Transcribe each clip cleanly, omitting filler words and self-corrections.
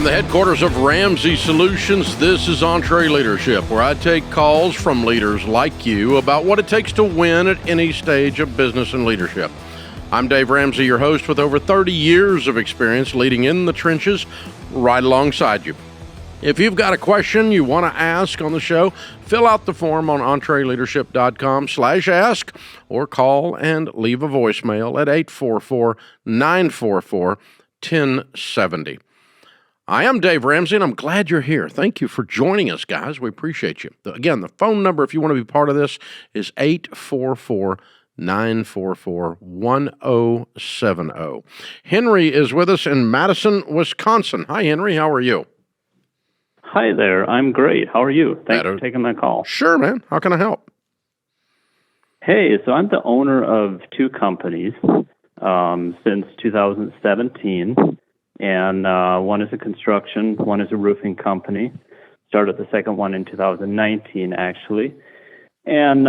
From the headquarters of Ramsey Solutions, this is EntreLeadership, where I take calls from leaders like you about what it takes to win at any stage of business and leadership. I'm Dave Ramsey, your host, with over 30 years of experience leading in the trenches right alongside you. If you've got a question you want to ask on the show, fill out the form on EntreLeadership.com/ask or call and leave a voicemail at 844-944-1070. I am Dave Ramsey, and I'm glad you're here. Thank you for joining us, guys. We appreciate you. Again, the phone number, if you want to be part of this, is 844-944-1070. Henry is with us in Madison, Wisconsin. Hi, Henry. How are you? Hi there. I'm great. How are you? Thanks for taking my call. Sure, man. How can I help? Hey, so I'm the owner of two companies since 2017. And one is a construction, one is a roofing company. Started the second one in 2019, actually. And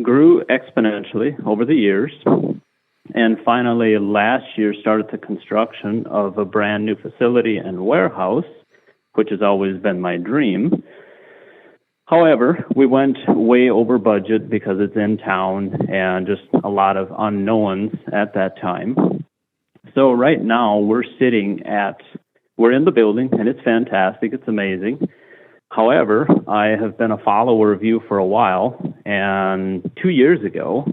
grew exponentially over the years. And finally, last year, started the construction of a brand new facility and warehouse, which has always been my dream. However, we went way over budget because it's in town and just a lot of unknowns at that time. So right now we're in the building and it's fantastic. It's amazing. However, I have been a follower of you for a while, and 2 years ago,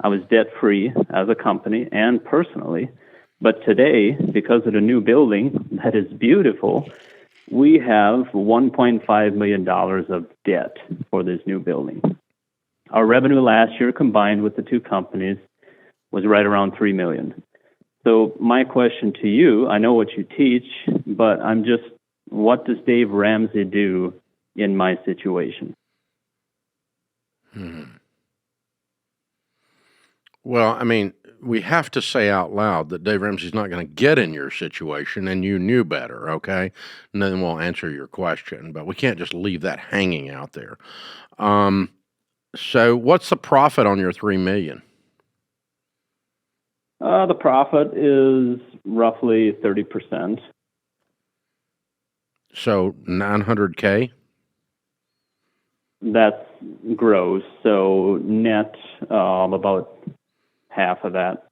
I was debt-free as a company and personally. But today, because of the new building that is beautiful, we have $1.5 million of debt for this new building. Our revenue last year combined with the two companies was right around $3 million. So my question to you, I know what you teach, but what does Dave Ramsey do in my situation? Well, I mean, we have to say out loud that Dave Ramsey's not going to get in your situation, and you knew better, okay? And then we'll answer your question, but we can't just leave that hanging out there. So what's the profit on your $3 million? The profit is roughly 30%. So $900K? That's gross. So net, about half of that.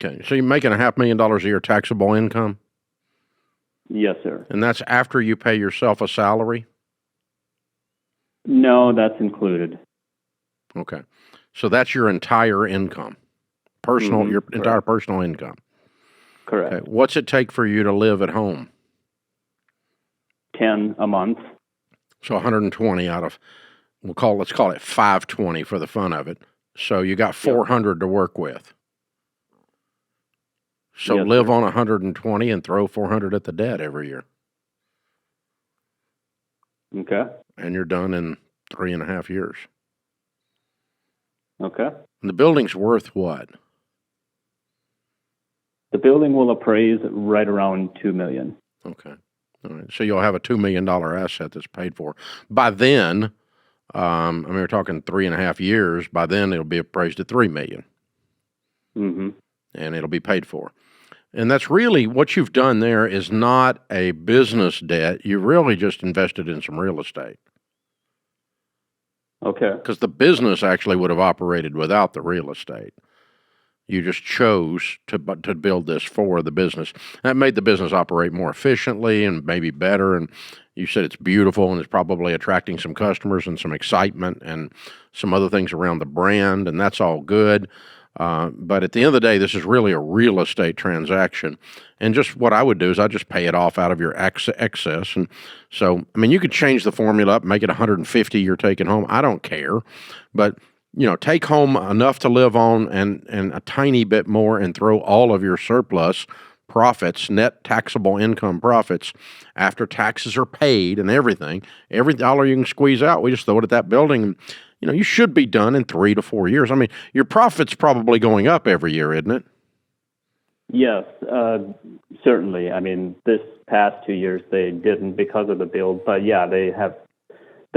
Okay. So you're making $500,000 a year taxable income? Yes, sir. And that's after you pay yourself a salary? No, that's included. Okay. So that's your entire income. Your entire personal income. Correct. Okay. What's it take for you to live at home? 10 a month. So 120 out of, let's call it 520 for the fun of it. So you got 400 to work with. So yes, live sir. on 120 and throw 400 at the debt every year. Okay. And you're done in 3.5 years. Okay. And the building's worth what? The building will appraise right around $2 million. Okay. All right. So you'll have a $2 million asset that's paid for. By then, we're talking 3.5 years. By then, it'll be appraised at $3 million. Mm-hmm. And it'll be paid for. And that's really what you've done there is not a business debt. You really just invested in some real estate. Okay. Because the business actually would have operated without the real estate. You just chose to build this for the business. That made the business operate more efficiently and maybe better. And you said it's beautiful and it's probably attracting some customers and some excitement and some other things around the brand, and that's all good. But at the end of the day, this is really a real estate transaction. And just what I would do is I'd just pay it off out of your excess. And so, you could change the formula up, make it 150 you're taking home. I don't care. But take home enough to live on and a tiny bit more and throw all of your surplus profits, net taxable income profits, after taxes are paid and everything, every dollar you can squeeze out, we just throw it at that building. And, you should be done in 3 to 4 years. Your profit's probably going up every year, isn't it? Yes, certainly. This past 2 years they didn't because of the build, but yeah, they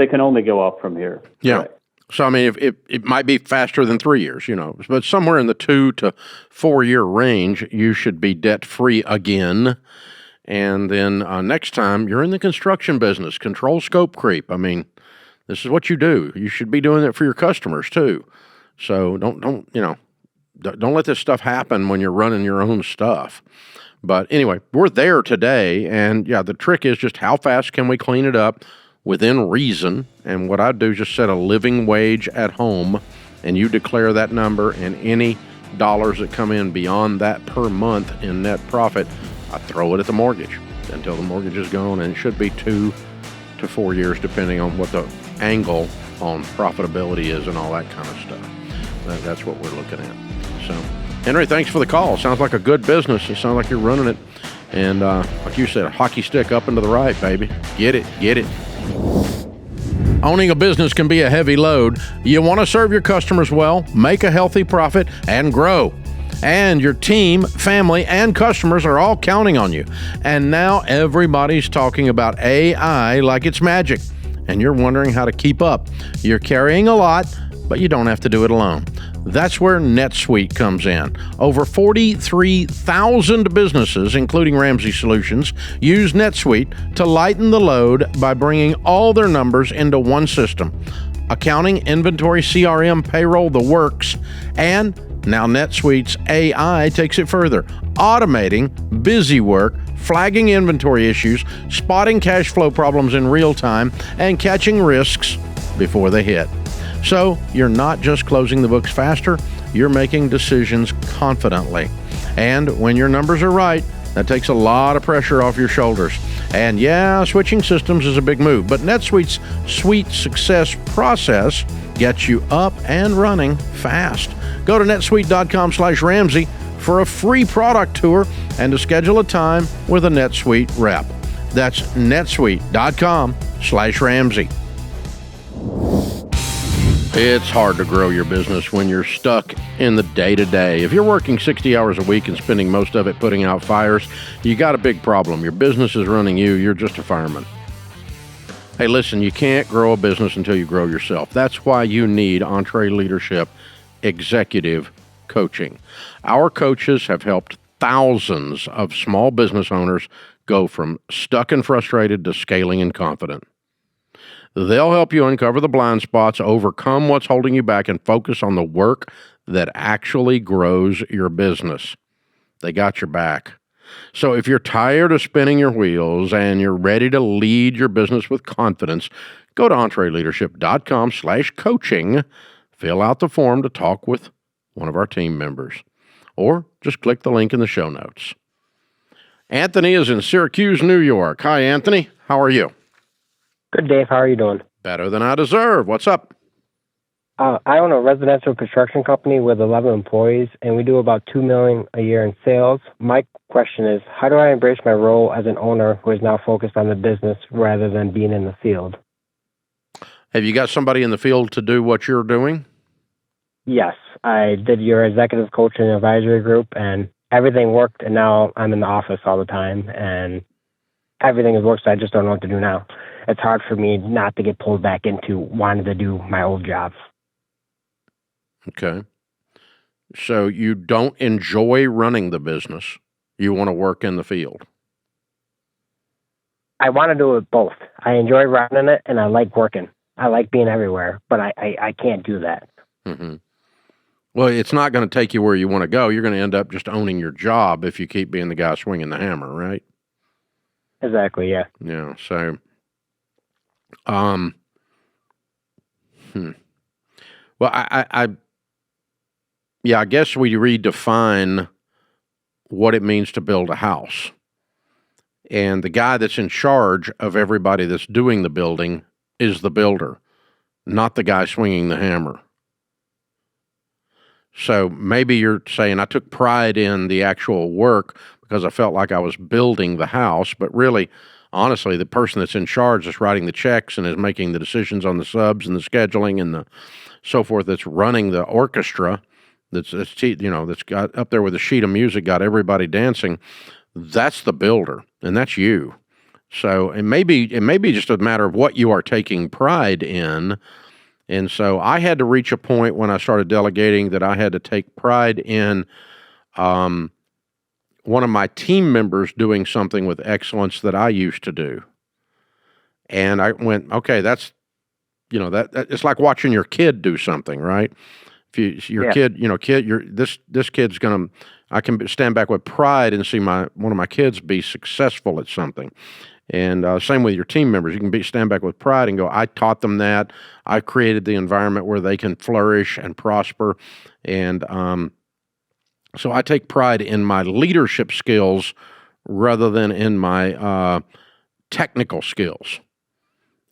can only go up from here. Yeah. Right. So, it might be faster than 3 years, but somewhere in the 2 to 4 year range, you should be debt free again. And then next time you're in the construction business, control scope creep. I mean, this is what you do. You should be doing it for your customers too. So don't let this stuff happen when you're running your own stuff. But anyway, we're there today. And yeah, the trick is just how fast can we clean it up within reason. And what I do is just set a living wage at home, and you declare that number, and any dollars that come in beyond that per month in net profit, I throw it at the mortgage until the mortgage is gone. And it should be 2 to 4 years, depending on what the angle on profitability is and all that kind of stuff. That's what we're looking at. So, Henry, thanks for the call. Sounds like a good business. It sounds like you're running it. And like you said, a hockey stick up and to the right, baby. Get it, get it. Owning a business can be a heavy load. You want to serve your customers well, make a healthy profit, and grow. And your team, family, and customers are all counting on you. And now everybody's talking about AI like it's magic. And you're wondering how to keep up. You're carrying a lot, but you don't have to do it alone. That's where NetSuite comes in. Over 43,000 businesses, including Ramsey Solutions, use NetSuite to lighten the load by bringing all their numbers into one system. Accounting, inventory, CRM, payroll, the works, and now NetSuite's AI takes it further, automating busy work, flagging inventory issues, spotting cash flow problems in real time, and catching risks before they hit. So you're not just closing the books faster, you're making decisions confidently. And when your numbers are right, that takes a lot of pressure off your shoulders. And yeah, switching systems is a big move, but NetSuite's Suite Success process gets you up and running fast. Go to netsuite.com/Ramsey for a free product tour and to schedule a time with a NetSuite rep. That's netsuite.com/Ramsey. It's hard to grow your business when you're stuck in the day-to-day. If you're working 60 hours a week and spending most of it putting out fires, you got a big problem. Your business is running you. You're just a fireman. Hey, listen, you can't grow a business until you grow yourself. That's why you need EntreLeadership Executive Coaching. Our coaches have helped thousands of small business owners go from stuck and frustrated to scaling and confident. They'll help you uncover the blind spots, overcome what's holding you back, and focus on the work that actually grows your business. They got your back. So if you're tired of spinning your wheels and you're ready to lead your business with confidence, go to EntreLeadership.com/coaching, fill out the form to talk with one of our team members, or just click the link in the show notes. Anthony is in Syracuse, New York. Hi, Anthony. How are you? Good, Dave. How are you doing? Better than I deserve. What's up? I own a residential construction company with 11 employees, and we do about $2 million a year in sales. My question is, how do I embrace my role as an owner who is now focused on the business rather than being in the field? Have you got somebody in the field to do what you're doing? Yes. I did your executive coach and advisory group, and everything worked, and now I'm in the office all the time, and everything has worked, so I just don't know what to do now. It's hard for me not to get pulled back into wanting to do my old job. Okay. So you don't enjoy running the business. You want to work in the field. I want to do it both. I enjoy running it, and I like working. I like being everywhere, but I can't do that. Mm-hmm. Well, it's not going to take you where you want to go. You're going to end up just owning your job if you keep being the guy swinging the hammer, right? Exactly, yeah. Yeah, so... Well, I guess we redefine what it means to build a house. And the guy that's in charge of everybody that's doing the building is the builder, not the guy swinging the hammer. So maybe you're saying I took pride in the actual work because I felt like I was building the house, but really, honestly, the person that's in charge is writing the checks and is making the decisions on the subs and the scheduling and the so forth, that's running the orchestra, that's got up there with a sheet of music, got everybody dancing. That's the builder, and that's you. So it may be just a matter of what you are taking pride in. And so I had to reach a point when I started delegating that I had to take pride in one of my team members doing something with excellence that I used to do. And I went, okay, that's, that it's like watching your kid do something, right? If your kid, this kid's I can stand back with pride and see one of my kids be successful at something. And same with your team members. You can stand back with pride and go, I taught them that. I created the environment where they can flourish and prosper. And so I take pride in my leadership skills rather than in my technical skills.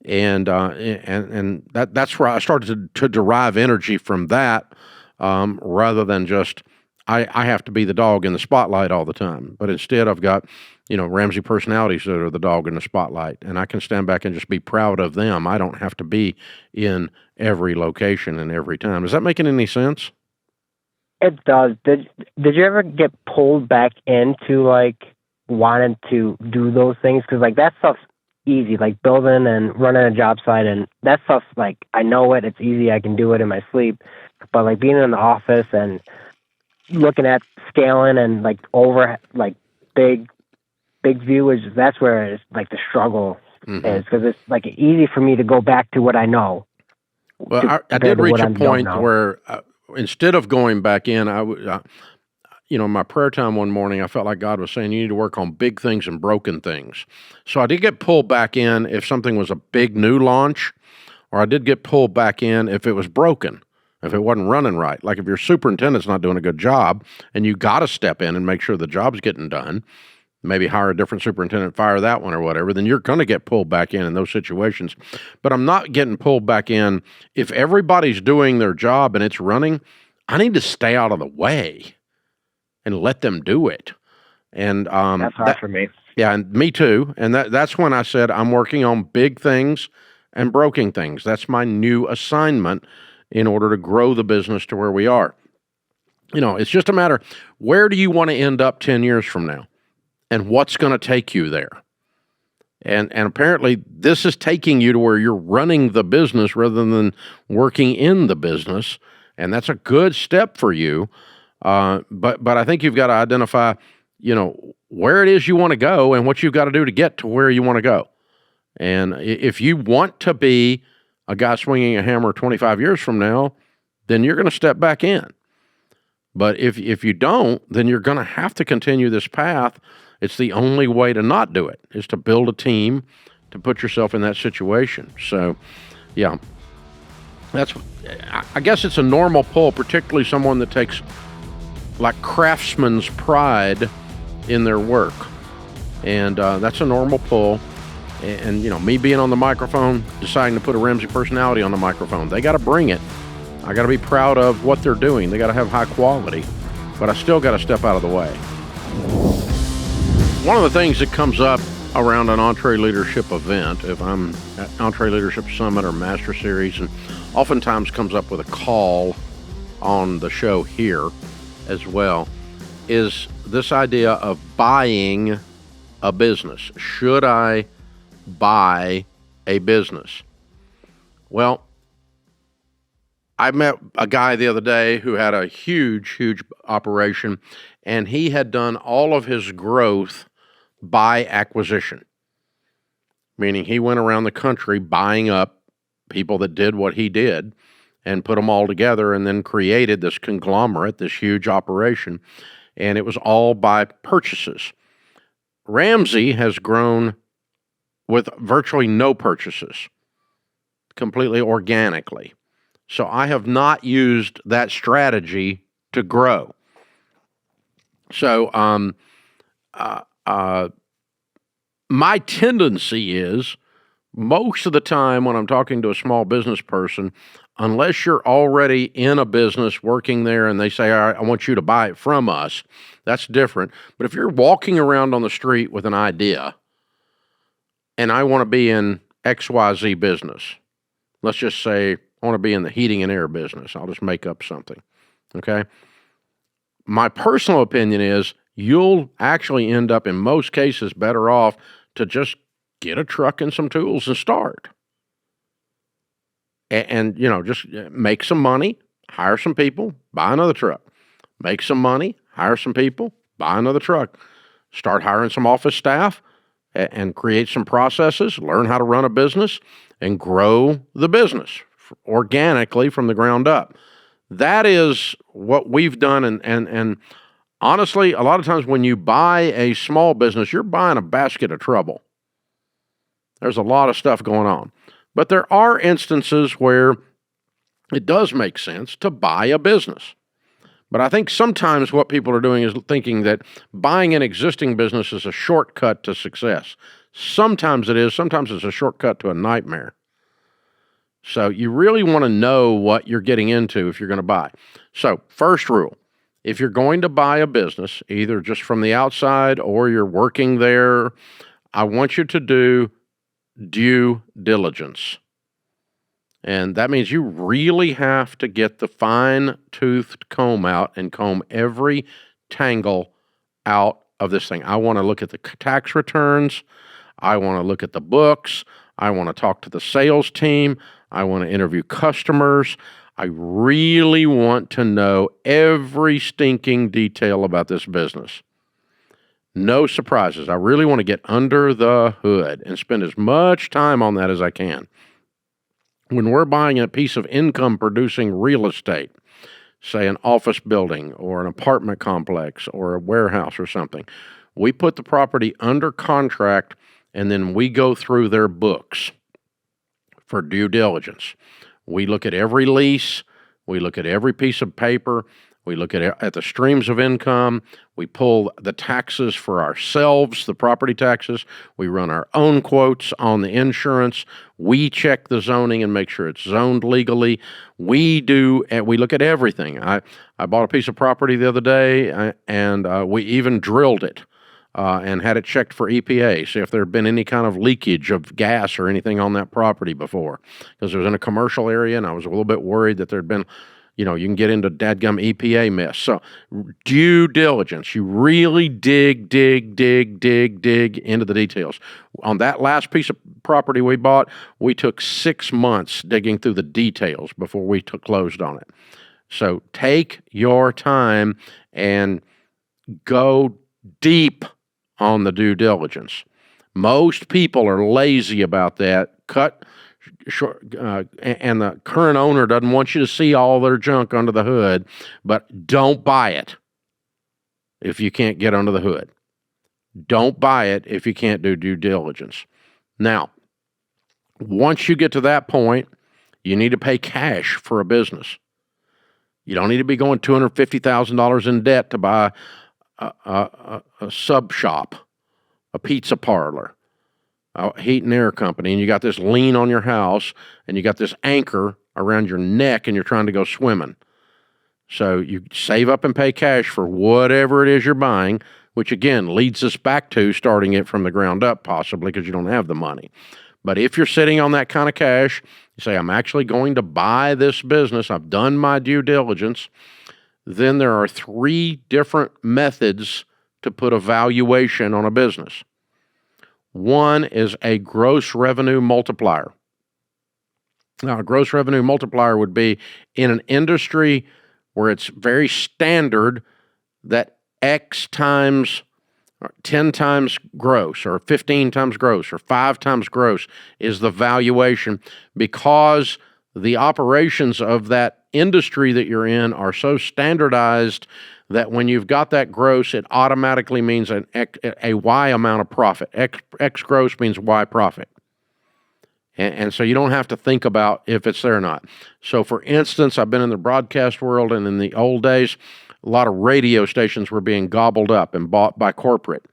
And that's where I started to derive energy from that, rather than just I have to be the dog in the spotlight all the time. But instead, I've got Ramsey personalities that are the dog in the spotlight, and I can stand back and just be proud of them. I don't have to be in every location and every time. Is that making any sense? It does. Did you ever get pulled back into wanting to do those things? Because that stuff's easy, like building and running a job site, and that stuff's I know it's easy. I can do it in my sleep. But being in the office and looking at scaling and over big view that's where it's the struggle is, because it's easy for me to go back to what I know. Well, I did reach a point where instead of going back in, in my prayer time one morning, I felt like God was saying, you need to work on big things and broken things. So I did get pulled back in if something was a big new launch, or I did get pulled back in if it was broken, if it wasn't running right. Like if your superintendent's not doing a good job and you got to step in and make sure the job's getting done, maybe hire a different superintendent, fire that one or whatever, then you're going to get pulled back in those situations. But I'm not getting pulled back in if everybody's doing their job and it's running. I need to stay out of the way and let them do it. And that's hard for me. Yeah, and me too. And that's when I said I'm working on big things and broken things. That's my new assignment in order to grow the business to where we are. It's just a matter, where do you want to end up 10 years from now? And what's going to take you there? And apparently this is taking you to where you're running the business rather than working in the business. And that's a good step for you. But I think you've got to identify, where it is you want to go and what you've got to do to get to where you want to go. And if you want to be a guy swinging a hammer 25 years from now, then you're going to step back in. But if you don't, then you're going to have to continue this path. It's the only way to not do it, is to build a team, to put yourself in that situation. So, yeah, I guess it's a normal pull, particularly someone that takes craftsman's pride in their work. And that's a normal pull. And me being on the microphone, deciding to put a Ramsey personality on the microphone, they got to bring it. I got to be proud of what they're doing. They got to have high quality, but I still got to step out of the way. One of the things that comes up around an EntreLeadership event, if I'm at EntreLeadership Summit or Master Series, and oftentimes comes up with a call on the show here as well, is this idea of buying a business. Should I buy a business? Well, I met a guy the other day who had a huge operation, and he had done all of his growth by acquisition, meaning he went around the country buying up people that did what he did and put them all together and then created this conglomerate, this huge operation, and it was all by purchases. Ramsey has grown with virtually no purchases, completely organically. So I have not used that strategy to grow. So my tendency is, most of the time when I'm talking to a small business person, unless you're already in a business working there and they say, all right, I want you to buy it from us, that's different. But if you're walking around on the street with an idea and I want to be in XYZ business, let's just say I want to be in the heating and air business. I'll just make up something. Okay. My personal opinion is you'll actually end up in most cases better off to just get a truck and some tools and start. And just make some money, hire some people, buy another truck, make some money, hire some people, buy another truck. Start hiring some office staff and create some processes, learn how to run a business, and grow the business organically from the ground up. That is what we've done. And honestly, a lot of times when you buy a small business, you're buying a basket of trouble. There's a lot of stuff going on. But there are instances where it does make sense to buy a business. But I think sometimes what people are doing is thinking that buying an existing business is a shortcut to success. Sometimes it is. Sometimes it's a shortcut to a nightmare. So you really want to know what you're getting into if you're going to buy. So first rule, if you're going to buy a business, either just from the outside or you're working there, I want you to do due diligence. And that means you really have to get the fine-toothed comb out and comb every tangle out of this thing. I want to look at the tax returns. I want to look at the books. I want to talk to the sales team. I want to interview customers. I really want to know every stinking detail about this business. No surprises. I really want to get under the hood and spend as much time on that as I can. When we're buying a piece of income-producing real estate, say an office building or an apartment complex or a warehouse or something, we put the property under contract and then we go through their books for due diligence. We look at every lease. We look at every piece of paper. We look at the streams of income. We pull the taxes for ourselves, the property taxes. We run our own quotes on the insurance. We check the zoning and make sure it's zoned legally. We look at everything. I bought a piece of property the other day, and we even drilled it and had it checked for EPA, see if there had been any kind of leakage of gas or anything on that property before. Because it was in a commercial area, and I was a little bit worried that there had been, you can get into dadgum EPA mess. So due diligence, you really dig into the details. On that last piece of property we bought, we took 6 months digging through the details before we closed on it. So take your time and go deep on the due diligence. Most people are lazy about that. And the current owner doesn't want you to see all their junk under the hood, but don't buy it if you can't get under the hood. Don't buy it if you can't do due diligence. Now, once you get to that point, you need to pay cash for a business. You don't need to be going $250,000 in debt to buy a sub shop, a pizza parlor, a heat and air company, and you got this lien on your house, and you got this anchor around your neck, and you're trying to go swimming. So you save up and pay cash for whatever it is you're buying, which again leads us back to starting it from the ground up, possibly because you don't have the money. But if you're sitting on that kind of cash, you say, I'm actually going to buy this business, I've done my due diligence, then there are 3 different methods to put a valuation on a business. One is a gross revenue multiplier. Now, a gross revenue multiplier would be in an industry where it's very standard that X times 10 times gross or 15 times gross or 5 times gross is the valuation, because the operations of that industry that you're in are so standardized that when you've got that gross, it automatically means a Y amount of profit. X gross means Y profit. And so you don't have to think about if it's there or not. So for instance, I've been in the broadcast world, and in the old days, a lot of radio stations were being gobbled up and bought by corporate.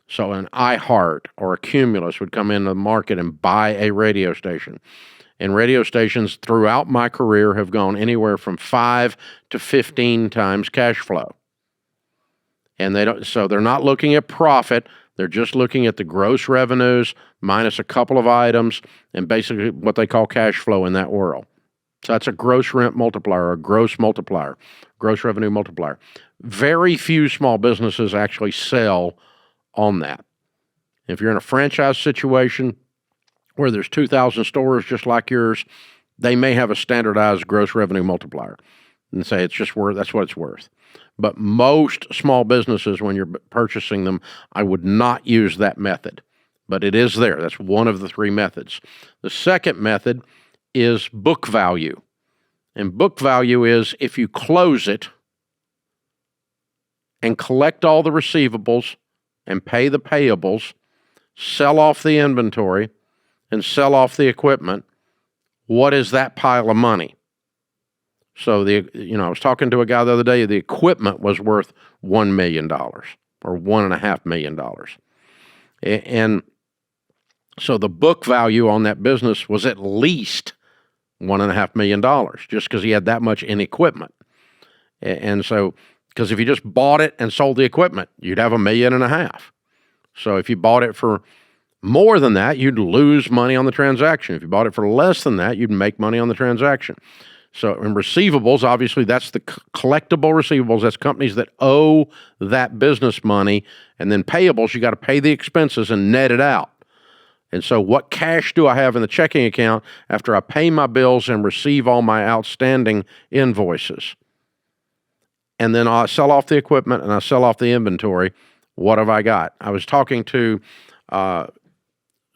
So an iHeart or a Cumulus would come into the market and buy a radio station. And radio stations throughout my career have gone anywhere from 5 to 15 times cash flow. And they're not looking at profit. They're just looking at the gross revenues minus a couple of items and basically what they call cash flow in that world. So that's a gross rent multiplier, a gross multiplier, gross revenue multiplier. Very few small businesses actually sell on that. If you're in a franchise situation where there's 2,000 stores just like yours, they may have a standardized gross revenue multiplier. and say it's just worth, that's what it's worth. But most small businesses, when you're purchasing them, I would not use that method. But it is there. That's one of the three methods. The second method is book value. And book value is if you close it and collect all the receivables and pay the payables, sell off the inventory, and sell off the equipment, what is that pile of money? So I was talking to a guy the other day, the equipment was worth $1 million or $1.5 million. And so the book value on that business was at least $1.5 million just because he had that much in equipment. And so, because if you just bought it and sold the equipment, you'd have $1.5 million. So if you bought it for more than that, you'd lose money on the transaction. If you bought it for less than that, you'd make money on the transaction. So in receivables, obviously, that's the collectible receivables. That's companies that owe that business money. And then payables, you got to pay the expenses and net it out. And so what cash do I have in the checking account after I pay my bills and receive all my outstanding invoices? And then I sell off the equipment and I sell off the inventory. What have I got? I was talking to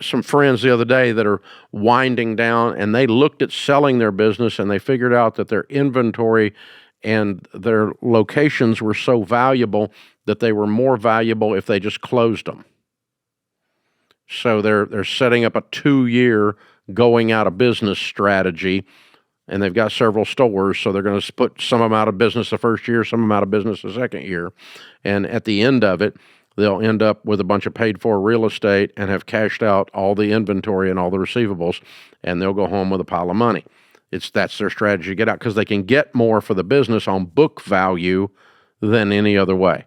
some friends the other day that are winding down, and they looked at selling their business and they figured out that their inventory and their locations were so valuable that they were more valuable if they just closed them. So they're setting up a 2-year going out of business strategy, and they've got several stores, so they're going to put some of them out of business the first year, some of them out of business the second year, and at the end of it, they'll end up with a bunch of paid-for real estate and have cashed out all the inventory and all the receivables, and they'll go home with a pile of money. That's their strategy to get out because they can get more for the business on book value than any other way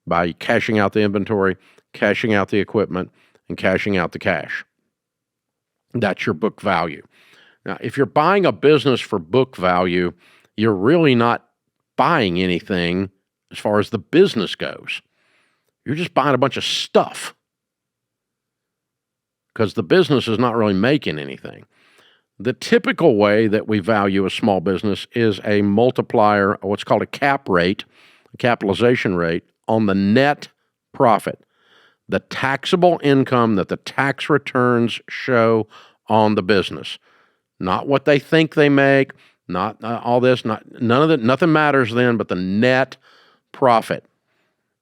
by cashing out the inventory, cashing out the equipment, and cashing out the cash. That's your book value. Now, if you're buying a business for book value, you're really not buying anything as far as the business goes. You're just buying a bunch of stuff because the business is not really making anything. The typical way that we value a small business is a multiplier, or what's called a cap rate, a capitalization rate, on the net profit, the taxable income that the tax returns show on the business. Not what they think they make, not all this, none of that, nothing matters then but the net profit.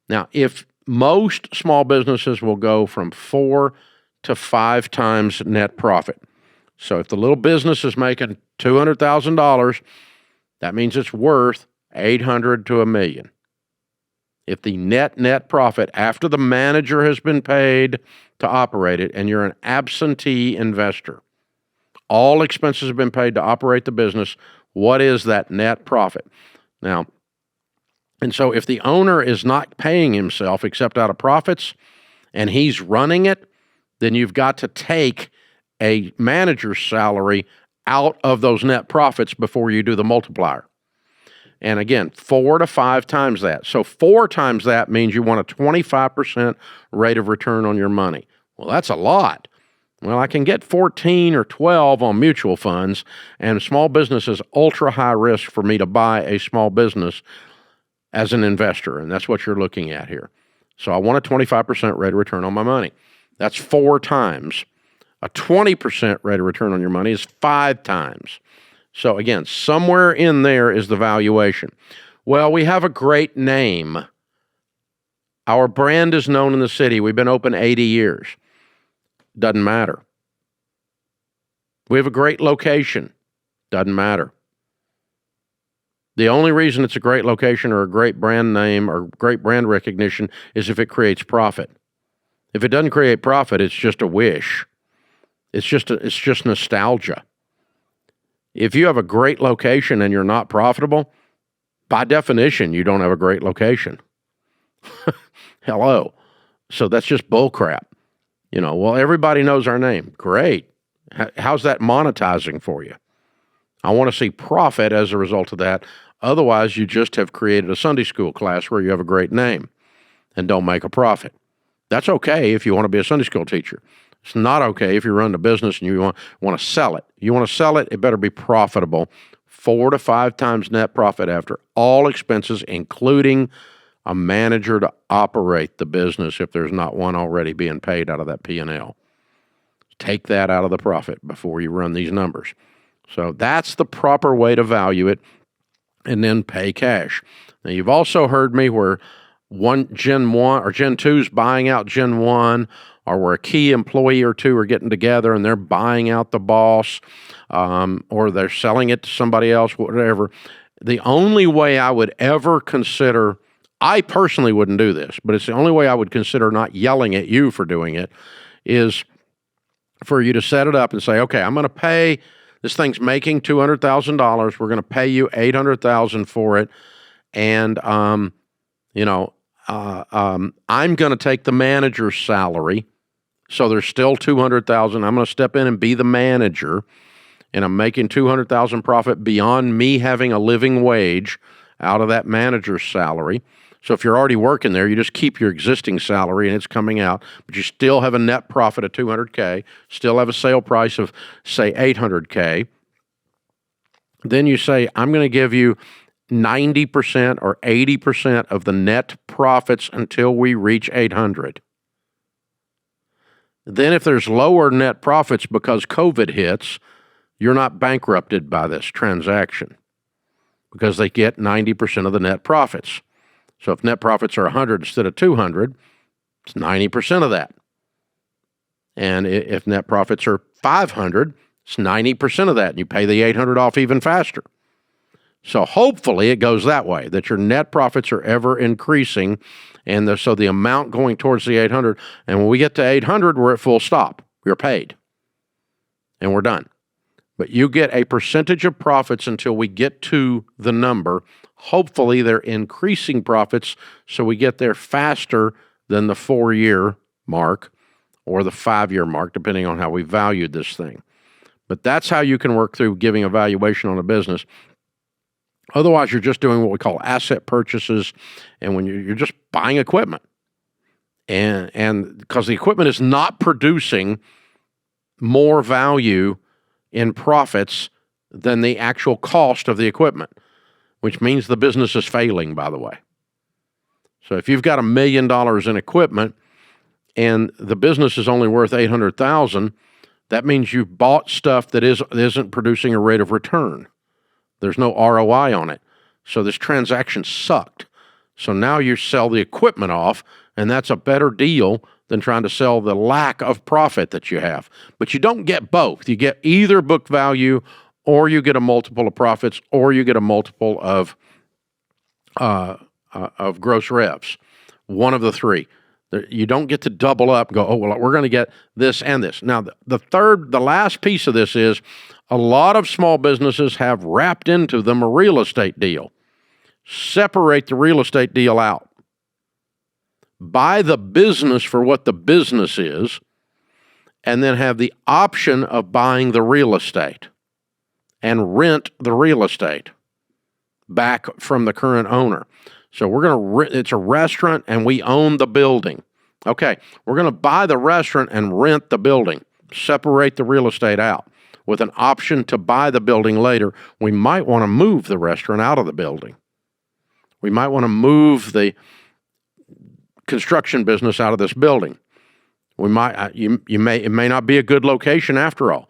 Now, if most small businesses will go from 4 to 5 times net profit. So if the little business is making $200,000, that means it's worth $800,000 to $1 million. If the net profit after the manager has been paid to operate it, and you're an absentee investor, all expenses have been paid to operate the business, what is that net profit? Now, and so if the owner is not paying himself except out of profits and he's running it, then you've got to take a manager's salary out of those net profits before you do the multiplier. And again, 4 to 5 times that. So 4 times that means you want a 25% rate of return on your money. Well, that's a lot. Well, I can get 14 or 12 on mutual funds, and small business is ultra high risk for me to buy a small business as an investor, and that's what you're looking at here. So I want a 25% rate of return on my money. That's 4 times. A 20% rate of return on your money is 5 times. So again, somewhere in there is the valuation. Well, we have a great name. Our brand is known in the city. We've been open 80 years. Doesn't matter. We have a great location. Doesn't matter. The only reason it's a great location or a great brand name or great brand recognition is if it creates profit. If it doesn't create profit, it's just a wish. It's just nostalgia. If you have a great location and you're not profitable, by definition, you don't have a great location. Hello. So that's just bullcrap. Well, everybody knows our name. Great. How's that monetizing for you? I want to see profit as a result of that. Otherwise, you just have created a Sunday school class where you have a great name and don't make a profit. That's okay if you want to be a Sunday school teacher. It's not okay if you run a business and you want to sell it. You want to sell it, it better be profitable 4 to 5 times net profit after all expenses, including a manager to operate the business if there's not one already being paid out of that P&L. Take that out of the profit before you run these numbers. So that's the proper way to value it, and then pay cash. Now, you've also heard me where Gen 1 or Gen 2 is buying out Gen 1, or where a key employee or two are getting together and they're buying out the boss, or they're selling it to somebody else, whatever. The only way I would ever consider, I personally wouldn't do this, but it's the only way I would consider not yelling at you for doing it, is for you to set it up and say, okay, I'm going to pay, this thing's making $200,000. We're going to pay you $800,000 for it. And, I'm going to take the manager's salary. So there's still $200,000. I'm going to step in and be the manager, and I'm making $200,000 profit beyond me having a living wage out of that manager's salary. So if you're already working there, you just keep your existing salary and it's coming out, but you still have a net profit of $200K, still have a sale price of, say, $800K. Then you say, I'm going to give you 90% or 80% of the net profits until we reach 800. Then if there's lower net profits because COVID hits, you're not bankrupted by this transaction because they get 90% of the net profits. So if net profits are 100 instead of 200, it's 90% of that. And if net profits are 500, it's 90% of that, and you pay the 800 off even faster. So hopefully it goes that way, that your net profits are ever increasing, and so the amount going towards the 800, and when we get to 800, we're at full stop. We're paid, and we're done. But you get a percentage of profits until we get to the number. Hopefully they're increasing profits so we get there faster than the 4-year mark or the 5-year mark, depending on how we valued this thing. But that's how you can work through giving a valuation on a business. Otherwise, you're just doing what we call asset purchases, and when you're just buying equipment. And because the equipment is not producing more value in profits than the actual cost of the equipment, which means the business is failing, by the way. So if you've got $1 million in equipment and the business is only worth $800,000, that means you've bought stuff that isn't producing a rate of return. There's no ROI on it. So this transaction sucked. So now you sell the equipment off, and that's a better deal than trying to sell the lack of profit that you have. But you don't get both. You get either book value, or you get a multiple of profits, or you get a multiple of gross revs. One of the three. You don't get to double up and go, oh, well, we're going to get this and this. Now, the last piece of this is a lot of small businesses have wrapped into them a real estate deal. Separate the real estate deal out. Buy the business for what the business is, and then have the option of buying the real estate and rent the real estate back from the current owner. So we're going to it's a restaurant and we own the building. Okay, we're going to buy the restaurant and rent the building. Separate the real estate out with an option to buy the building later. We might want to move the restaurant out of the building. We might want to move the construction business out of this building. We might it may not be a good location after all.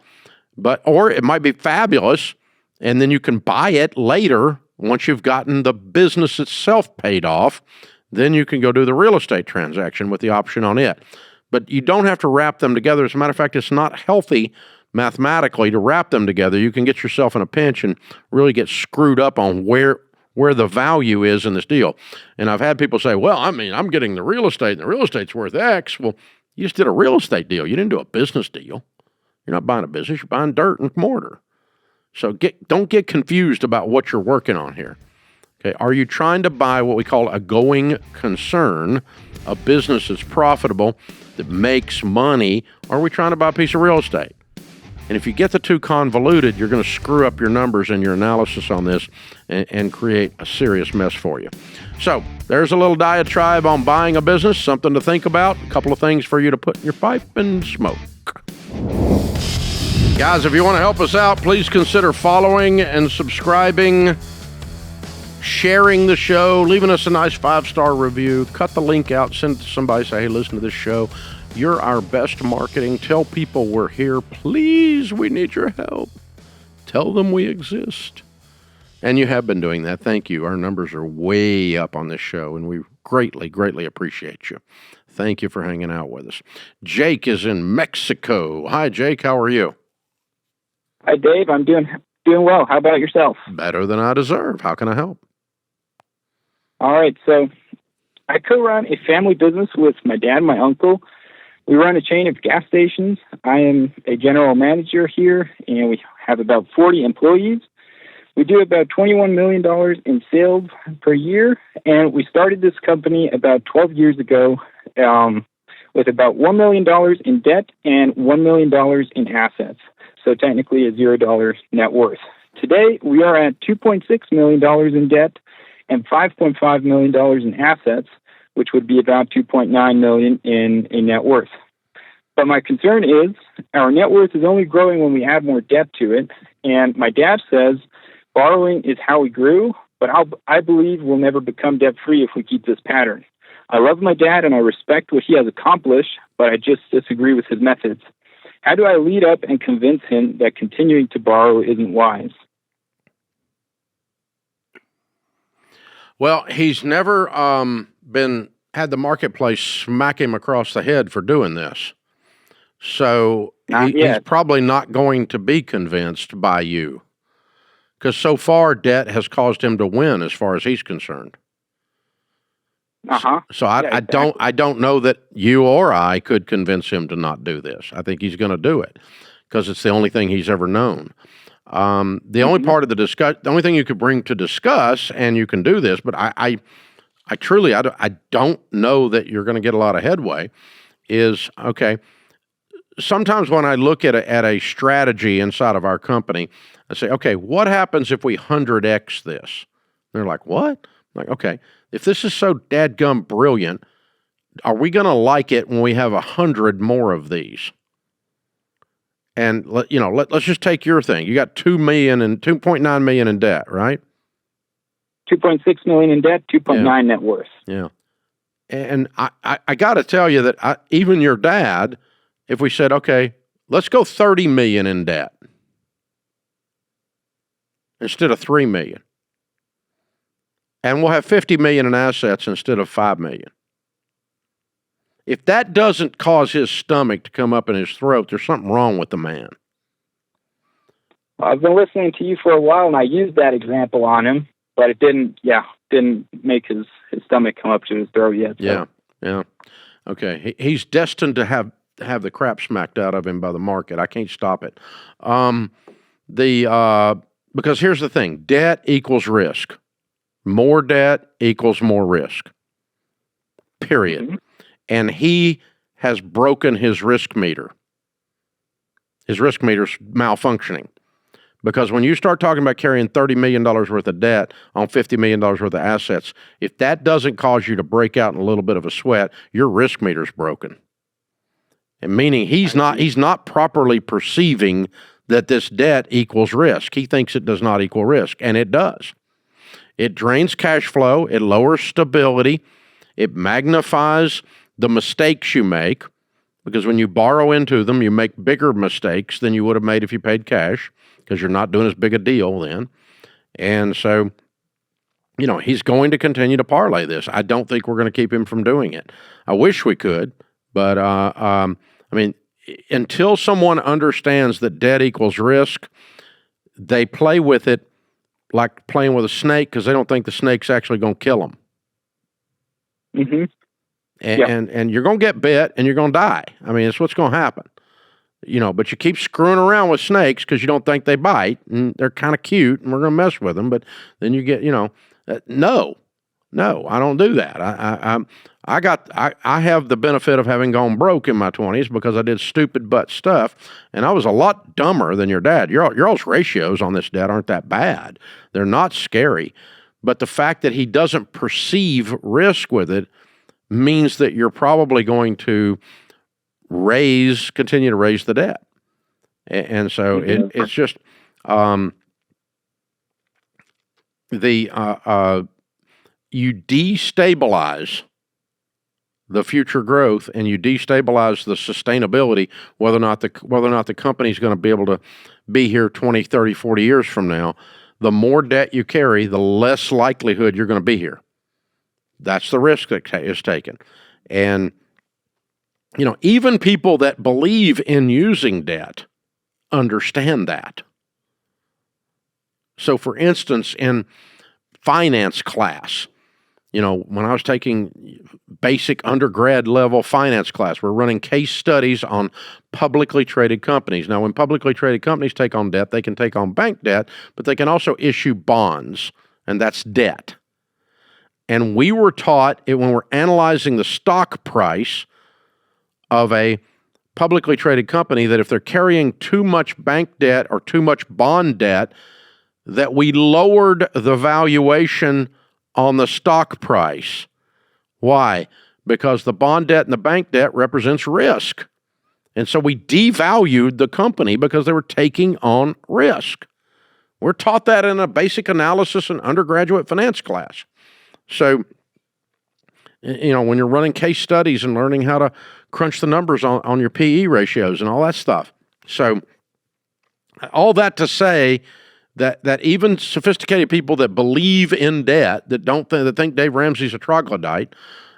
Or it might be fabulous, and then you can buy it later once you've gotten the business itself paid off. Then you can go do the real estate transaction with the option on it. But you don't have to wrap them together. As a matter of fact, it's not healthy mathematically to wrap them together. You can get yourself in a pinch and really get screwed up on where the value is in this deal. And I've had people say, well, I'm getting the real estate, and the real estate's worth X. Well, you just did a real estate deal. You didn't do a business deal. You're not buying a business. You're buying dirt and mortar. So don't get confused about what you're working on here. Okay, are you trying to buy what we call a going concern, a business that's profitable, that makes money, or are we trying to buy a piece of real estate? And if you get the two convoluted, you're going to screw up your numbers and your analysis on this and create a serious mess for you. So there's a little diatribe on buying a business, something to think about, a couple of things for you to put in your pipe and smoke. Guys, if you want to help us out, please consider following and subscribing, sharing the show, leaving us a nice 5-star review. Cut the link out, send it to somebody, say, hey, listen to this show. You're our best marketing. Tell people we're here. Please, we need your help. Tell them we exist. And you have been doing that. Thank you. Our numbers are way up on this show, and we greatly, greatly appreciate you. Thank you for hanging out with us. Jake is in Mexico. Hi, Jake. How are you? Hi, Dave. I'm doing well. How about yourself? Better than I deserve. How can I help? All right. So I co-run a family business with my dad and my uncle. We run a chain of gas stations. I am a general manager here, and we have about 40 employees. We do about $21 million in sales per year, and we started this company about 12 years ago with about $1 million in debt and $1 million in assets. So technically a $0 net worth. Today, we are at $2.6 million in debt and $5.5 million in assets, which would be about $2.9 million in net worth. But my concern is our net worth is only growing when we add more debt to it. And my dad says borrowing is how we grew, but I believe we'll never become debt-free if we keep this pattern. I love my dad and I respect what he has accomplished, but I just disagree with his methods. How do I lead up and convince him that continuing to borrow isn't wise? Well, he's never had the marketplace smack him across the head for doing this. So he's probably not going to be convinced by you. Because so far, debt has caused him to win as far as he's concerned. So I don't know that you or I could convince him to not do this. I think he's going to do it because it's the only thing he's ever known. The only part of the only thing you could bring to discuss, and you can do this, but I truly don't know that you're going to get a lot of headway. Is okay. Sometimes when I look at a strategy inside of our company, I say, okay, what happens if we 100x this? They're like, what? I'm like, okay. If this is so dadgum brilliant, are we going to like it when we have 100 more of these? And let's just take your thing. You got $2.9 million in debt, right? 2.6 million in debt, 2.9 net worth. Yeah. And I got to tell you that even your dad, if we said, okay, let's go 30 million in debt instead of 3 million. And we'll have 50 million in assets instead of 5 million. If that doesn't cause his stomach to come up in his throat, there's something wrong with the man. Well, I've been listening to you for a while, and I used that example on him, but it didn't make his stomach come up to his throat yet. So. Yeah. Okay. He's destined to have the crap smacked out of him by the market. I can't stop it. Because here's the thing, debt equals risk. More debt equals more risk. Period. Mm-hmm. And he has broken his risk meter. His risk meter's malfunctioning. Because when you start talking about carrying $30 million worth of debt on $50 million worth of assets, if that doesn't cause you to break out in a little bit of a sweat, your risk meter's broken. And meaning he's not properly perceiving that this debt equals risk. He thinks it does not equal risk, and it does. It drains cash flow, it lowers stability, it magnifies the mistakes you make, because when you borrow into them, you make bigger mistakes than you would have made if you paid cash, because you're not doing as big a deal then. And so, he's going to continue to parlay this. I don't think we're going to keep him from doing it. I wish we could, but until someone understands that debt equals risk, they play with it like playing with a snake because they don't think the snake's actually going to kill them. Mm-hmm. And you're going to get bit and you're going to die. I mean, it's what's going to happen. But you keep screwing around with snakes because you don't think they bite and they're kind of cute and we're going to mess with them. But then you get, no, I don't do that. I have the benefit of having gone broke in my 20s because I did stupid butt stuff, and I was a lot dumber than your dad. Your all's ratios on this debt aren't that bad. They're not scary. But the fact that he doesn't perceive risk with it means that you're probably going to continue to raise the debt. And so it's just you destabilize the future growth, and you destabilize the sustainability, whether or not the company is going to be able to be here 20, 30, 40 years from now. The more debt you carry, the less likelihood you're going to be here. That's the risk that is taken. And, even people that believe in using debt understand that. So, for instance, in finance class, when I was taking basic undergrad level finance class, we're running case studies on publicly traded companies. Now, when publicly traded companies take on debt, they can take on bank debt, but they can also issue bonds, and that's debt. And we were taught when we're analyzing the stock price of a publicly traded company that if they're carrying too much bank debt or too much bond debt, that we lowered the valuation on the stock price. Why? Because the bond debt and the bank debt represents risk. And so we devalued the company because they were taking on risk. We're taught that in a basic analysis and undergraduate finance class. So, when you're running case studies and learning how to crunch the numbers on your PE ratios and all that stuff. So, all that to say that even sophisticated people that believe in debt, that think Dave Ramsey's a troglodyte,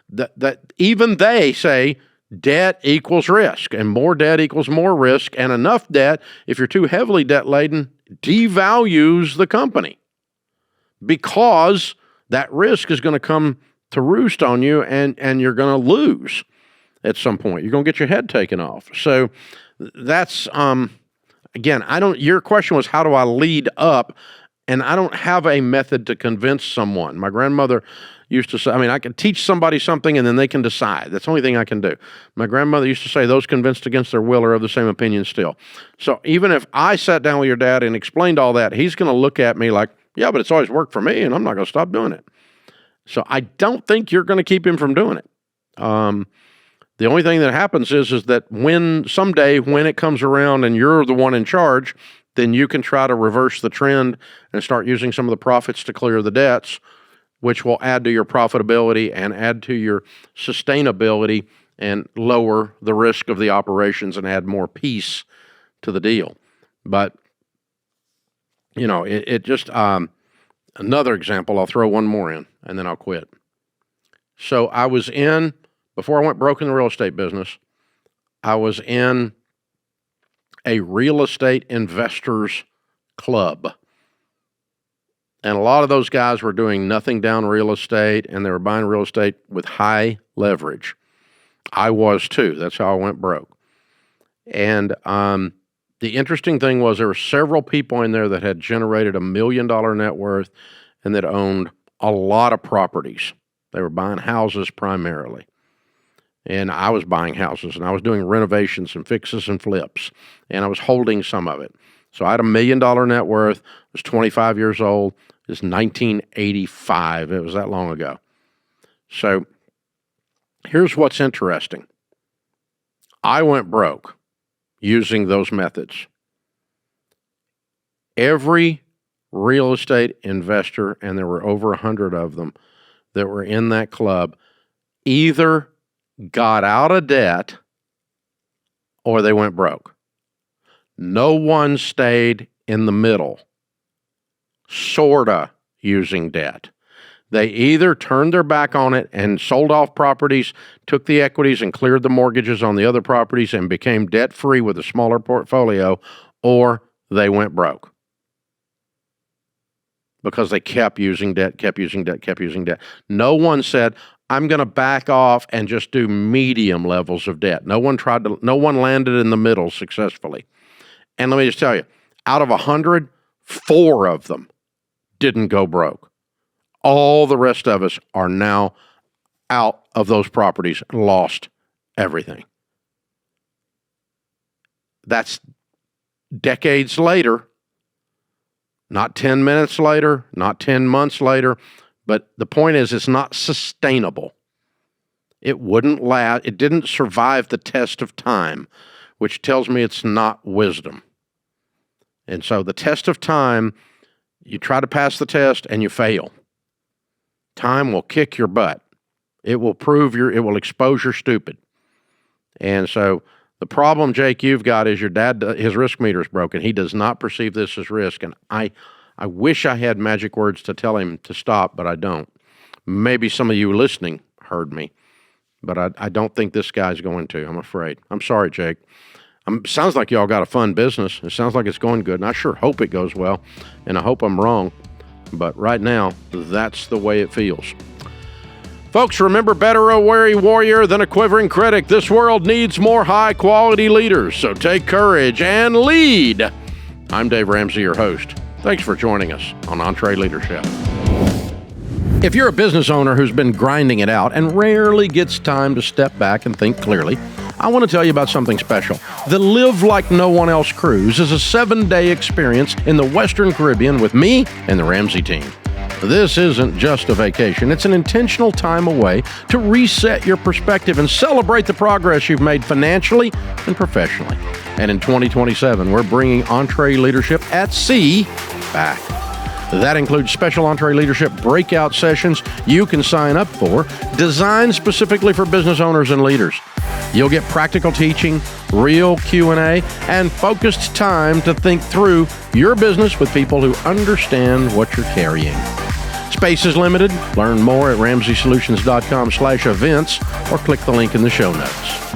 that even they say debt equals risk, and more debt equals more risk, and enough debt, if you're too heavily debt laden, devalues the company because that risk is going to come to roost on you, and you're going to lose at some point. You're going to get your head taken off. So that's again, your question was, how do I lead up? And I don't have a method to convince someone. My grandmother used to say, I can teach somebody something and then they can decide. That's the only thing I can do. My grandmother used to say, those convinced against their will are of the same opinion still. So even if I sat down with your dad and explained all that, he's going to look at me like, yeah, but it's always worked for me and I'm not going to stop doing it. So I don't think you're going to keep him from doing it. The only thing that happens is that someday when it comes around and you're the one in charge, then you can try to reverse the trend and start using some of the profits to clear the debts, which will add to your profitability and add to your sustainability and lower the risk of the operations and add more peace to the deal. But, it just, another example, I'll throw one more in and then I'll quit. So before I went broke in the real estate business, I was in a real estate investors club. And a lot of those guys were doing nothing down real estate, and they were buying real estate with high leverage. I was too. That's how I went broke. And the interesting thing was there were several people in there that had generated $1 million net worth and that owned a lot of properties. They were buying houses primarily. And I was buying houses, and I was doing renovations and fixes and flips, and I was holding some of it. So I had $1 million net worth, was 25 years old. It's 1985. It was that long ago. So here's what's interesting. I went broke using those methods. Every real estate investor, and there were over 100 of them that were in that club, either got out of debt or they went broke. No one stayed in the middle, sorta using debt. They either turned their back on it and sold off properties, took the equities and cleared the mortgages on the other properties and became debt-free with a smaller portfolio, or they went broke. Because they kept using debt. No one said, I'm going to back off and just do medium levels of debt. No one landed in the middle successfully. And let me just tell you, out of 100, 4 of them didn't go broke. All the rest of us are now out of those properties and lost everything. That's decades later, not 10 minutes later, not 10 months later. But the point is, it's not sustainable. It wouldn't last. It didn't survive the test of time, which tells me it's not wisdom. And so the test of time, you try to pass the test and you fail. Time will kick your butt. It will expose your stupid. And so the problem, Jake, you've got is your dad, his risk meter is broken. He does not perceive this as risk. And I wish I had magic words to tell him to stop, but I don't. Maybe some of you listening heard me, but I don't think this guy's going to, I'm afraid. I'm sorry, Jake. Sounds like y'all got a fun business. It sounds like it's going good, and I sure hope it goes well, and I hope I'm wrong. But right now, that's the way it feels. Folks, remember, better a wary warrior than a quivering critic. This world needs more high-quality leaders, so take courage and lead. I'm Dave Ramsey, your host. Thanks for joining us on EntreLeadership. If you're a business owner who's been grinding it out and rarely gets time to step back and think clearly, I want to tell you about something special. The Live Like No One Else Cruise is a 7-day experience in the Western Caribbean with me and the Ramsey team. This isn't just a vacation. It's an intentional time away to reset your perspective and celebrate the progress you've made financially and professionally. And in 2027, we're bringing EntreLeadership at Sea back. That includes special EntreLeadership breakout sessions you can sign up for, designed specifically for business owners and leaders. You'll get practical teaching, real Q&A, and focused time to think through your business with people who understand what you're carrying. Space is limited. Learn more at RamseySolutions.com/events or click the link in the show notes.